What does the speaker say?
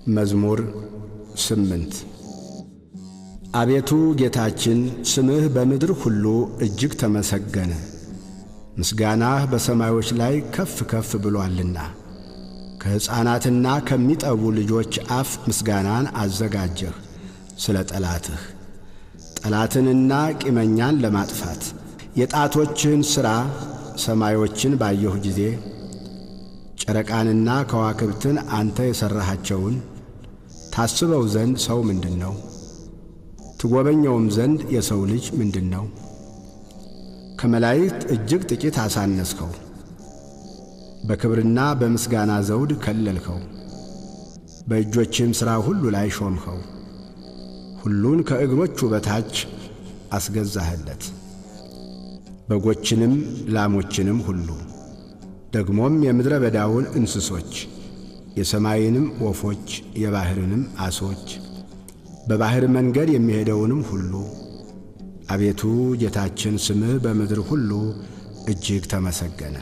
መዝሙር 8 አቤቱ ጌታችን ስምህ በምድር ሁሉ እጅግ ተመሰገነ። ምስጋናህ በሰማዮች ላይ ከፍ ከፍ ብሎአልና። ከሕፃናትና ከሚጠቡ ልጆች አፍ ምስጋናን አዘጋጀህ ስለ ጠላትህ፣ ጠላትንና ቂመኛን ለማጥፋት። የጣቶችህን ሥራ ሰማዮችን ባየሁ ጊዜ ጨረቃንና ከዋክብትን አንተ የሠራሃቸውን ታስበው ዘንድ ሰው ምንድነው? ትጎበኘውም ዘንድ የሰው ልጅ ምንድነው? ከመላእክት እጅግ ጥቂት አሳነስከው፣ በክብርና በምስጋና ዘውድ ከለልከው። በእጆችህም ሥራ ሁሉ ላይ ሾምኸው፣ ሁሉን ከእግሮቹ በታች አስገዛህለት። በጎችንም ላሞችንም ሁሉ ደግሞም የምድረ በዳውን እንስሶች፣ የሰማይንም ወፎች፣ የባሕርንም ዓሦች፣ በባሕር መንገድ የሚሄደውንም ሁሉ። አቤቱ ጌታችን ስምህ በምድር ሁሉ እጅግ ተመሰገነ።